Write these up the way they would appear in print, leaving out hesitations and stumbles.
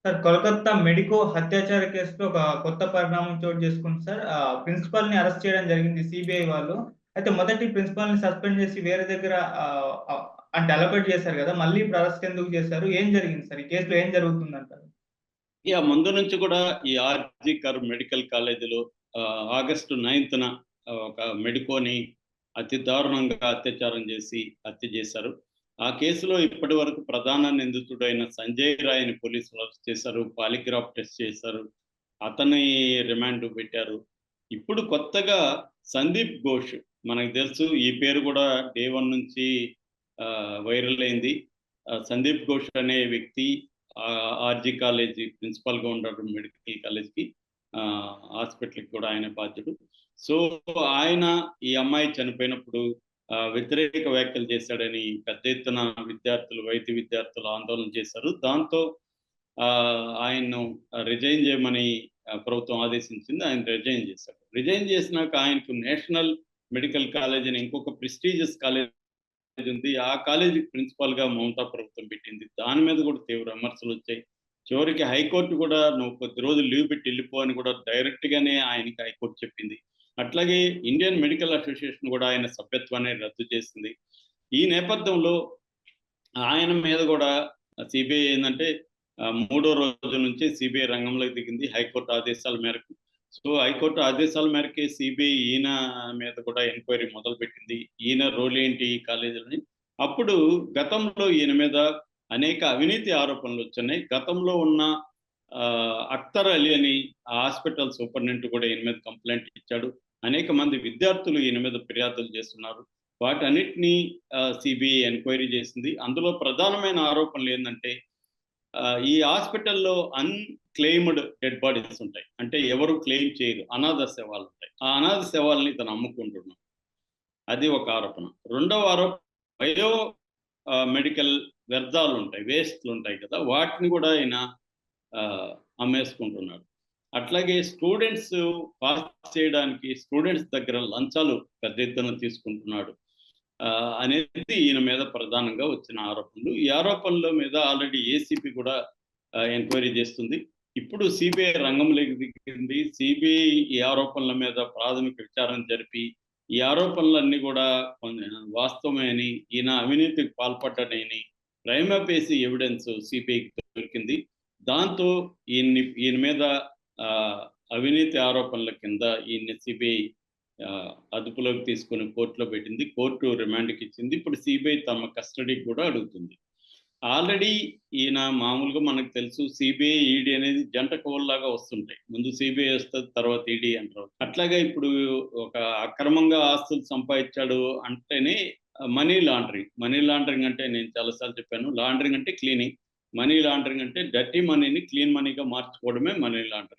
Sir Kolkata medico హత్యాచార కేసులో ఒక కొత్త పరిణామం చోటు చేసుకుంది సార్. ప్రిన్సిపల్‌ని అరెస్ట్ చేయడం జరిగింది సీబీఐ వాళ్ళు. అయితే మొదటి ప్రిన్సిపల్‌ని సస్పెండ్ చేసి వేరే దగ్గర ఆహ్, ఆహ్, అంటే అలొకేట్ చేశారు గదా! మళ్ళీ ఇప్పుడు అరెస్ట్ ఎందుకు చేశారు? ఏం జరిగింది సార్? ఈ కేసులో ఏం జరుగుతుందంటారు? ముందు నుంచి కూడా ఈ ఆర్జీ కర్ మెడికల్ కాలేజీలో ఆగస్టు 9న ఒక మెడికోని అతి దారుణంగా అత్యాచారం చేసి హత్య చేశారు. ఆ కేసులో ఇప్పటి వరకు ప్రధాన నిందితుడైన సంజయ్ రాయ్‌ని పోలీసులు అరెస్ట్ చేశారు. పాలిగ్రాఫ్ టెస్ట్ చేశారు. అతన్ని రిమాండ్ పెట్టారు. ఇప్పుడు కొత్తగా సందీప్ ఘోష్ మనకు తెలుసు. ఈ పేరు కూడా డే 1 నుంచి వైరల్ అయింది. సందీప్ ఘోష్ అనే వ్యక్తి ఆర్జీ కాలేజీ ప్రిన్సిపల్‌గా ఉన్నాడు మెడికల్ కాలేజ్‌కి. హాస్పిటల్‌కి కూడా ఆయన బాధ్యుడు. సో, ఆయన ఈ అమ్మాయి చనిపోయినప్పుడు వ్యతిరేక వ్యాఖ్యలు చేశాడని పెద్ద ఎత్తున వైద్య విద్యార్థులు ఆందోళన చేశారు. దాంతో ఆయన్ను రిజైన్ చేయమని ప్రభుత్వం ఆదేశించింది. ఆయన రిజైన్ చేశాడు. రిజైన్ చేసినాక ఆయనకు నేషనల్ మెడికల్ కాలేజ్ అని ఇంకొక ప్రెస్టీజియస్ కాలేజ్ ఉంది. ఆ కాలేజీకి ప్రిన్సిపల్‌గా మమతా ప్రభుత్వం పెట్టింది. దాని మీద కూడా తీవ్ర విమర్శలొచ్చాయి. చివరికి హైకోర్ట్ కూడా నువ్వు కొద్ది రోజులు లీవ్ పెట్టి ఎళ్ళిపో అని కూడా డైరెక్ట్‌గానే ఆయనకి హైకోర్ట్ చెప్పింది. అట్లాగే ఇండియన్ మెడికల్ అసోసియేషన్ కూడా ఆయన సభ్యత్వాన్ని రద్దు చేసింది. ఈ నేపథ్యంలో ఆయన మీద కూడా సీబీఐ ఏందంటే మూడో రోజు నుంచి సీబీఐ రంగంలోకి దిగింది హైకోర్టు ఆదేశాల మేరకు. సో, హైకోర్టు ఆదేశాల మేరకే సీబీఐ ఈయన మీద కూడా ఎంక్వైరీ మొదలుపెట్టింది. ఈయన రోల్ ఏంటి ఈ కాలేజీలని. అప్పుడు గతంలో ఈయన మీద అనేక అవినీతి ఆరోపణలొచ్చున్నాయి. గతంలో ఉన్న అఖ్తర్ అలీ అని ఆ హాస్పిటల్ సూపరింటెండెంట్ కూడా ఈయన మీద కంప్లెయింట్ ఇచ్చాడు. అనేక మంది విద్యార్థులు ఈయన మీద ఫిర్యాదులు చేస్తున్నారు. వాటన్నిటిని సీబీఐ ఎంక్వైరీ చేసింది. అందులో ప్రధానమైన ఆరోపణలు ఏందంటే ఈ హాస్పిటల్‌లో అన్‌క్లెయిమ్డ్ డెడ్ బాడీస్ ఉంటాయి. అంటే ఎవరు క్లెయిమ్ చేయరు. అనాథ శవాలుంటాయి. ఆ అనాథ శవాల్ని ఇతను అమ్ముకుంటున్నాడు. అది ఒక ఆరోపణ. రెండవ ఆరోపణ బయో మెడికల్ వ్యర్థాలుంటాయి. వేస్ట్‌లుంటాయి కదా! వాటిని కూడా ఆయన అమ్మేసుకుంటున్నాడు. అట్లాగే స్టూడెంట్స్ పాస్ చేయడానికి స్టూడెంట్స్ దగ్గర లంచాలు పెద్ద ఎత్తున తీసుకుంటున్నాడు. అనేది ఈయన మీద ప్రధానంగా వచ్చిన ఆరోపణలు. ఈ ఆరోపణల మీద ఆల్రెడీ ఏసీపీ కూడా ఎంక్వైరీ చేస్తుంది. ఇప్పుడు సిబిఐ రంగంలోకి దిగింది. సిబిఐ ఈ ఆరోపణల మీద ప్రాథమిక విచారణ జరిపి, ఈ ఆరోపణలన్నీ కూడా వాస్తవమే అని, ఈయన అవినీతికి పాల్పడ్డాడని ప్రైమా ఫేసి ఎవిడెన్స్ సిబిఐకి దొరికింది. దాంతో ఈయన మీద అవినీతి ఆరోపణల కింద ఈయన్ని సిబిఐ అదుపులోకి తీసుకొని కోర్టులో పెట్టింది. కోర్టు రిమాండ్‌కి ఇచ్చింది. ఇప్పుడు సీబీఐ తమ కస్టడీకి కూడా అడుగుతుంది. ఆల్రెడీ ఈయన మామూలుగా మనకు తెలుసు సీబీఐ, ఈడీ అనేది జంట కోల్లాగా వస్తుంటాయి. ముందు సీబీఐ వస్తది. తర్వాత ఈడీ అంటారు. అట్లాగే ఇప్పుడు ఒక అక్రమంగా ఆస్తులు సంపాదించాడు అంటేనే మనీ లాండరింగ్. మనీ లాండరింగ్ అంటే నేను చాలా సార్లు చెప్పాను. లాండరింగ్ అంటే క్లీనింగ్. మనీ లాండరింగ్ అంటే డర్టీ మనీని క్లీన్ మనీగా మార్చుకోవడమే మనీ లాండరింగ్.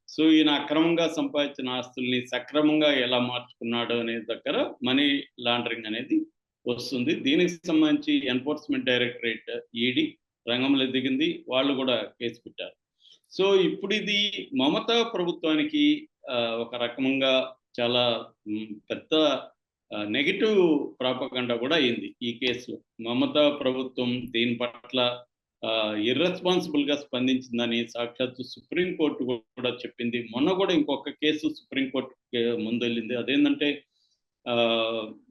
సో, ఈయన అక్రమంగా సంపాదించిన ఆస్తుల్ని సక్రమంగా ఎలా మార్చుకున్నాడు అనే దగ్గర మనీ లాండరింగ్ అనేది వస్తుంది. దీనికి సంబంధించి ఎన్ఫోర్స్‌మెంట్ డైరెక్టరేట్ ఈడీ రంగంలో దిగింది. వాళ్ళు కూడా కేసు పెట్టారు. సో, ఇప్పుడిది మమతా ప్రభుత్వానికి ఒక రకంగా చాలా పెద్ద నెగెటివ్ ప్రాపగండా కూడా అయింది ఈ కేసులో. మమతా ప్రభుత్వం దీని పట్ల ఇర్రెస్పాన్సిబుల్‌గా స్పందించిందని సాక్షాత్తు సుప్రీం కోర్ట్ కూడా చెప్పింది. మొన్న కూడా ఇంకొక కేసు సుప్రీం కోర్ట్‌కి ముందెళ్ళింది. అదేంటంటే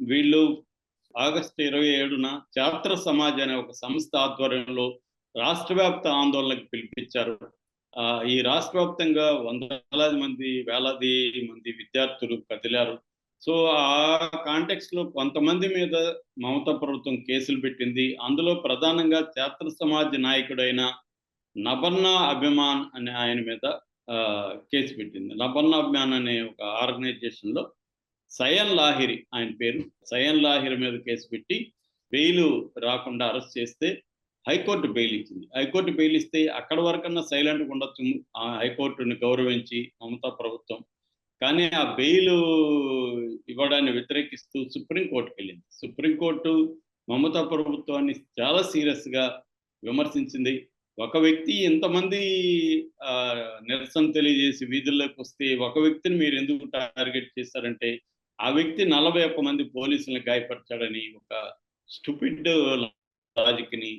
వీళ్ళు ఆగస్టు 27న ఛాత్ర సమాజ్ అనే ఒక సంస్థ ఆధ్వర్యంలో రాష్ట్ర వ్యాప్త ఆందోళనకు పిలిపించారు. ఈ రాష్ట్ర వ్యాప్తంగా వందలాది మంది, వేలాది మంది విద్యార్థులు కదిలారు. సో, ఆ కాంటెక్స్‌లో కొంతమంది మీద మమతా ప్రభుత్వం కేసులు పెట్టింది. అందులో ప్రధానంగా ఛాత్ర సమాజ్ నాయకుడైన నబన్నా అభిమాన్ అనే ఆయన మీద కేసు పెట్టింది. నబన్నా అభిమాన్ అనే ఒక ఆర్గనైజేషన్‌లో సయన్ లాహిరి ఆయన పేరు. సయన్ లాహిరి మీద కేసు పెట్టి బెయిల్ రాకుండా అరెస్ట్ చేస్తే హైకోర్టు బెయిల్ ఇచ్చింది. హైకోర్టు బెయిల్ ఇస్తే అక్కడి వరకన్నా సైలెంట్‌గా ఉండొచ్చు హైకోర్టుని గౌరవించి మమతా ప్రభుత్వం. కానీ ఆ బెయిల్ ఇవ్వడాన్ని వ్యతిరేకిస్తూ సుప్రీం కోర్టుకెళ్ళింది. సుప్రీం కోర్టు మమతా ప్రభుత్వాన్ని చాలా సీరియస్‌గా విమర్శించింది. ఒక వ్యక్తి ఇంతమంది నిరసన తెలియజేసి వీధుల్లోకి వస్తే ఒక వ్యక్తిని మీరు ఎందుకు టార్గెట్ చేశారంటే ఆ వ్యక్తి 41 మంది పోలీసుల్ని గాయపరిచాడని ఒక స్టూపిడ్ లాజిక్‌ని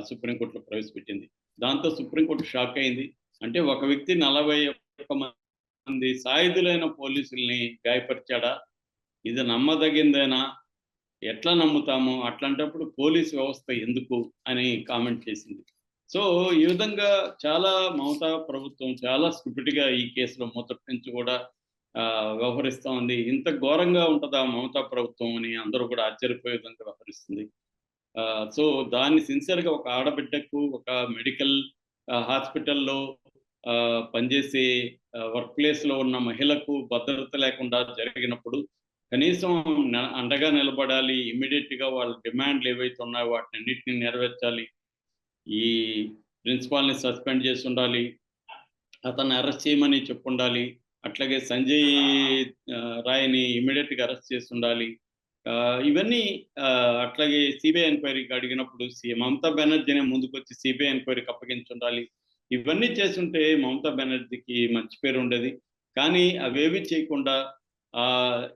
సుప్రీం కోర్టులో ప్రవేశపెట్టింది. దాంతో సుప్రీంకోర్టు షాక్ అయింది. అంటే ఒక వ్యక్తి 41 మంది సాయుధులైన పోలీసుల్ని గాయపరిచాడా? ఇది నమ్మదగిందేనా? ఎట్లా నమ్ముతాము? అట్లాంటప్పుడు పోలీస్ వ్యవస్థ ఎందుకు అని కామెంట్ చేసింది. సో, ఈ విధంగా చాలా మమతా ప్రభుత్వం చాలా స్టూపిడ్‌గా ఈ కేసులో మొదటి నుంచి కూడా వ్యవహరిస్తా ఉంది. ఇంత ఘోరంగా ఉంటదా మమతా ప్రభుత్వం అని అందరూ కూడా ఆశ్చర్యపోయే విధంగా వ్యవహరిస్తుంది. సో, దాన్ని సిన్సియర్‌గా ఒక ఆడబిడ్డకు ఒక మెడికల్ హాస్పిటల్‌లో పనిచేసే వర్క్ ప్లేస్‌లో ఉన్న మహిళకు భద్రత లేకుండా జరిగినప్పుడు కనీసం అండగా నిలబడాలి. ఇమ్మీడియేట్‌గా వాళ్ళ డిమాండ్‌లు ఏవైతే ఉన్నాయో వాటినన్నిటిని నెరవేర్చాలి. ఈ ప్రిన్సిపాల్‌ని సస్పెండ్ చేసుండాలి. అతన్ని అరెస్ట్ చేయమని చెప్పుండాలి. అట్లాగే సంజయ్ రాయ్‌ని ఇమ్మీడియేట్‌గా అరెస్ట్ చేసుండాలి. ఇవన్నీ అట్లాగే సిబిఐ ఎంక్వైరీకి అడిగినప్పుడు మమతా బెనర్జీనే ముందుకొచ్చి సిబిఐ ఎంక్వైరీకి అప్పగించుండాలి. ఇవన్నీ చేసుంటే మమతా బెనర్జీకి మంచి పేరు ఉండేది. కానీ అవేవి చేయకుండా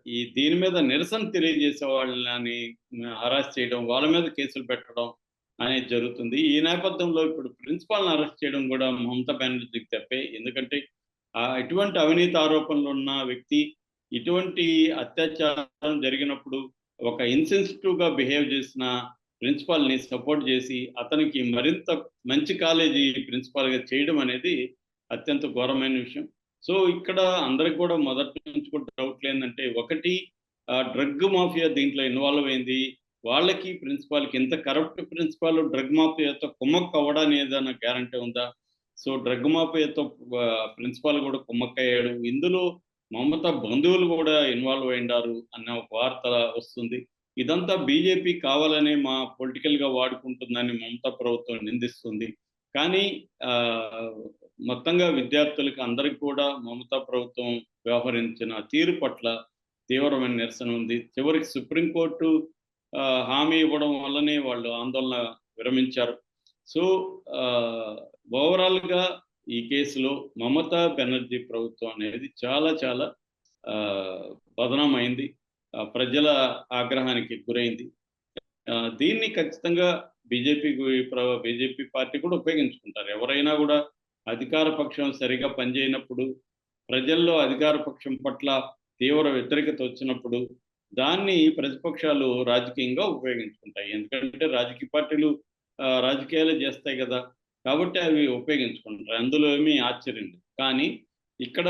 ఈ దీని మీద నిరసన తెలియజేసే వాళ్ళని హరాస్ చేయడం, వాళ్ళ మీద కేసులు పెట్టడం అనేది జరుగుతుంది. ఈ నేపథ్యంలో ఇప్పుడు ప్రిన్సిపాల్‌ని అరెస్ట్ చేయడం కూడా మమతా బెనర్జీకి తప్పే. ఎందుకంటే ఇటువంటి అవినీతి ఆరోపణలు ఉన్న వ్యక్తి ఇటువంటి అత్యాచారం జరిగినప్పుడు ఒక ఇన్సెన్సిటివ్‌గా బిహేవ్ చేసిన ప్రిన్సిపాల్‌ని సపోర్ట్ చేసి అతనికి మరింత మంచి కాలేజీ ప్రిన్సిపాల్‌గా చేయడం అనేది అత్యంత ఘోరమైన విషయం. సో, ఇక్కడ అందరికి కూడా మొదటి నుంచి కూడా డౌట్లు ఏందంటే, ఒకటి డ్రగ్ మాఫియా దీంట్లో ఇన్వాల్వ్ అయింది. వాళ్ళకి ప్రిన్సిపాల్‌కి ఇంత కరప్ట్ ప్రిన్సిపాల్ డ్రగ్ మాఫియాతో కుమ్మక్కు అవ్వడానికి ఏదైనా గ్యారంటీ ఉందా? సో, డ్రగ్ మాఫియాతో ప్రిన్సిపాల్ కూడా కుమ్మక్కయ్యాడు. ఇందులో మమతా బంధువులు కూడా ఇన్వాల్వ్ అయ్యుండారు అన్న ఒక వార్త వస్తుంది. ఇదంతా బీజేపీ కావాలనే పొలిటికల్‌గా వాడుకుంటుందని మమతా ప్రభుత్వం నిందిస్తుంది. కానీ మొత్తంగా విద్యార్థులకి అందరికి కూడా మమతా ప్రభుత్వం వ్యవహరించిన తీరు పట్ల తీవ్రమైన నిరసన ఉంది. చివరికి సుప్రీంకోర్టు హామీ ఇవ్వడం వల్లనే వాళ్ళు ఆందోళన విరమించారు. సో, ఓవరాల్‌గా ఈ కేసులో మమతా బెనర్జీ ప్రభుత్వం అనేది చాలా చాలా బదనామైంది. ప్రజల ఆగ్రహానికి గురైంది. దీన్ని ఖచ్చితంగా బీజేపీ పార్టీ కూడా ఉపయోగించుకుంటారు. ఎవరైనా కూడా అధికార పక్షం సరిగా పనిచేయనప్పుడు, ప్రజల్లో అధికార పక్షం పట్ల తీవ్ర వ్యతిరేకత వచ్చినప్పుడు, దాన్ని ప్రతిపక్షాలు రాజకీయంగా ఉపయోగించుకుంటాయి. ఎందుకంటే రాజకీయ పార్టీలు రాజకీయాలే చేస్తాయి కదా! కాబట్టి అవి ఉపయోగించుకుంటారు. అందులో ఏమీ ఆశ్చర్యం లేదు. కానీ ఇక్కడ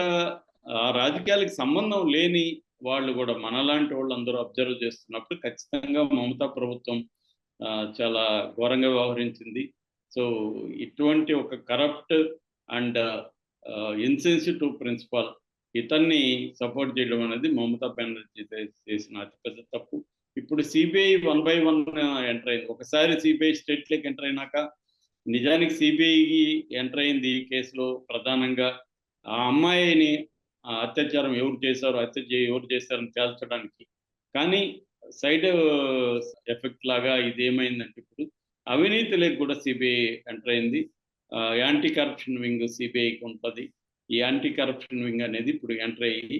రాజకీయాలకు సంబంధం లేని వాళ్ళు కూడా మనలాంటి వాళ్ళందరూ అబ్జర్వ్ చేస్తున్నప్పుడు ఖచ్చితంగా మమతా ప్రభుత్వం చాలా ఘోరంగా వ్యవహరించింది. సో, ఇటువంటి ఒక కరప్ట్ అండ్ ఇన్సెన్సిటివ్ ప్రిన్సిపాల్ ఇతన్ని సపోర్ట్ చేయడం అనేది మమతా బెనర్జీ చేసిన అతిపెద్ద తప్పు. ఇప్పుడు సిబిఐ 1 బై 1 ఎంటర్ అయింది. ఒకసారి సిబిఐ స్టేట్‌లోకి ఎంటర్ అయినాక నిజానికి సిబిఐ ఎంటర్ అయింది ఈ కేసులో ప్రధానంగా ఆ అమ్మాయిని అత్యాచారం ఎవరు చేశారో, హత్య ఎవరు చేశారని తేల్చడానికి. కానీ సైడ్ ఎఫెక్ట్ లాగా ఇదేమైందంటే ఇప్పుడు అవినీతిలోకి కూడా సిబిఐ ఎంటర్ అయింది. యాంటీ కరప్షన్ వింగ్ సిబిఐకి ఉంటది. ఈ యాంటీ కరప్షన్ వింగ్ అనేది ఇప్పుడు ఎంటర్ అయ్యి